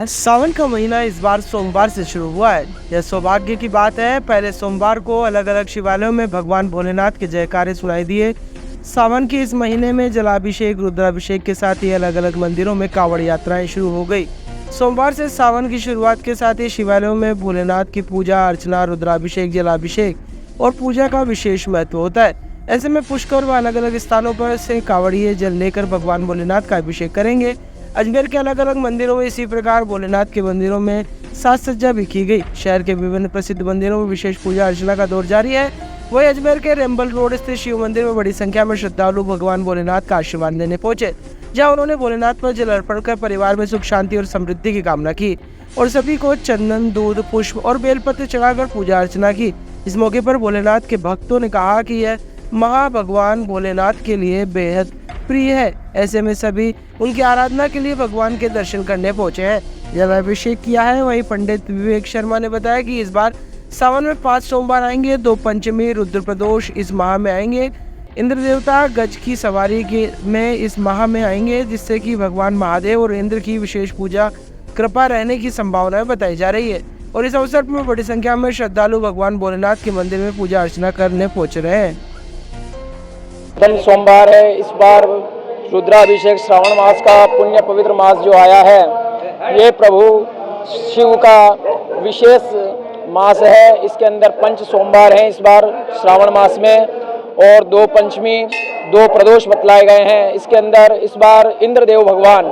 सावन का महीना इस बार सोमवार से शुरू हुआ है। यह सौभाग्य की बात है। पहले सोमवार को अलग अलग शिवालयों में भगवान भोलेनाथ के जयकारे सुनाई दिए। सावन के इस महीने में जलाभिषेक रुद्राभिषेक के साथ ही अलग अलग मंदिरों में कांवड़ यात्राएं शुरू हो गई। सोमवार से सावन की शुरुआत के साथ ही शिवालयों में भोलेनाथ की पूजा अर्चना रुद्राभिषेक जलाभिषेक और पूजा का विशेष महत्व होता है। ऐसे में पुष्कर व अलग अलग स्थानों पर से कांवड़िए जल लेकर भगवान भोलेनाथ का अभिषेक करेंगे। अजमेर के अलग अलग मंदिरों में इसी प्रकार भोलेनाथ के मंदिरों में साज सज्जा भी की गई। शहर के विभिन्न प्रसिद्ध मंदिरों में विशेष पूजा अर्चना का दौर जारी है। वही अजमेर के रेम्बल रोड स्थित शिव मंदिर में बड़ी संख्या में श्रद्धालु भगवान भोलेनाथ का आशीर्वाद लेने पहुंचे, जहां उन्होंने भोलेनाथ पर जल अर्पण कर परिवार में सुख शांति और समृद्धि की कामना की और सभी को चंदन दूध पुष्प और बेलपत्र चढ़ाकर पूजा अर्चना की। इस मौके पर भोलेनाथ के भक्तों ने कहा कि यह महाभगवान भोलेनाथ के लिए बेहद प्रिय है। ऐसे में सभी उनकी आराधना के लिए भगवान के दर्शन करने पहुंचे हैं। जलाभिषेक किया है। वहीं पंडित विवेक शर्मा ने बताया कि इस बार सावन में 5 सोमवार आएंगे, 2 पंचमी रुद्र प्रदोष इस माह में आएंगे। इंद्र देवता गज की सवारी में इस माह में आएंगे, जिससे कि भगवान महादेव और इंद्र की विशेष पूजा कृपा रहने की संभावना बताई जा रही है। और इस अवसर पर बड़ी संख्या में श्रद्धालु भगवान भोलेनाथ के मंदिर में पूजा अर्चना करने पहुंच रहे हैं। सोमवार है। इस बार रुद्राभिषेक श्रावण मास का पुण्य पवित्र मास जो आया है, ये प्रभु शिव का विशेष मास है। इसके अंदर 5 सोमवार हैं इस बार श्रावण मास में और 2 पंचमी 2 प्रदोष बतलाए गए हैं। इसके अंदर इस बार इंद्रदेव भगवान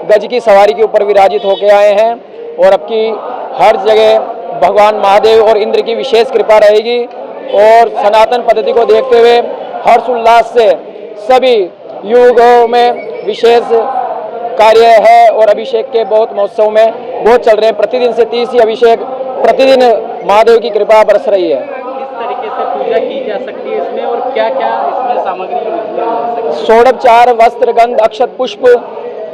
गज की सवारी के ऊपर विराजित होकर आए हैं और अब की हर जगह भगवान महादेव और इंद्र की विशेष कृपा रहेगी। और सनातन पद्धति को देखते हुए हर्षोल्लास से सभी युगों में विशेष कार्य है और अभिषेक के बहुत महोत्सव में बहुत चल रहे हैं। प्रतिदिन से 30 ही अभिषेक प्रतिदिन महादेव की कृपा बरस रही है। किस तरीके से पूजा की जा सकती है इसमें और क्या क्या इसमें सामग्री? षोडोपचार वस्त्र गंध अक्षत पुष्प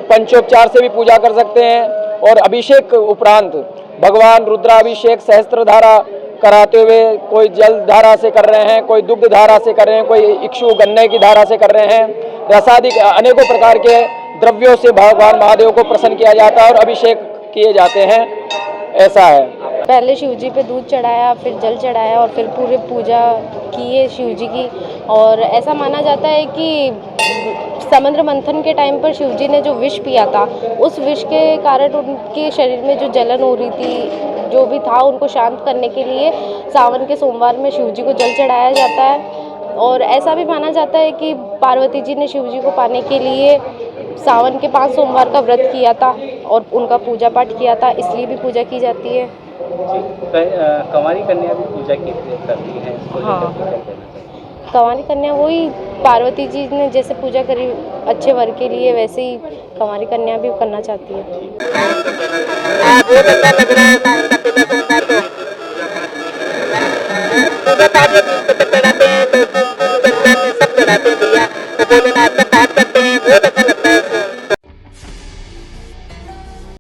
पंचोपचार से भी पूजा कर सकते हैं। और अभिषेक उपरांत भगवान रुद्राभिषेक सहस्त्र धारा कराते हुए कोई जल धारा से कर रहे हैं, कोई दुग्ध धारा से कर रहे हैं, कोई इक्षु गन्ने की धारा से कर रहे हैं। रसादि अनेकों प्रकार के द्रव्यों से भगवान महादेव को प्रसन्न किया जाता है और अभिषेक किए जाते हैं। ऐसा है। पहले शिव जी पे दूध चढ़ाया, फिर जल चढ़ाया और फिर पूरी पूजा की है शिव जी की। और ऐसा माना जाता है कि समुद्र मंथन के टाइम पर शिव जी ने जो विष पिया था, उस विष के कारण उनके शरीर में जो जलन हो रही थी, जो भी था, उनको शांत करने के लिए सावन के सोमवार में शिव जी को जल चढ़ाया जाता है। और ऐसा भी माना जाता है कि पार्वती जी ने शिव जी को पाने के लिए सावन के 5 सोमवार का व्रत किया था और उनका पूजा पाठ किया था, इसलिए भी पूजा की जाती है। कंवारी कन्या भी पूजा की करती है। हाँ, कंवारी कन्या वही पार्वती जी ने जैसे पूजा करी अच्छे वर के लिए, वैसे ही कंवारी कन्या भी करना चाहती है।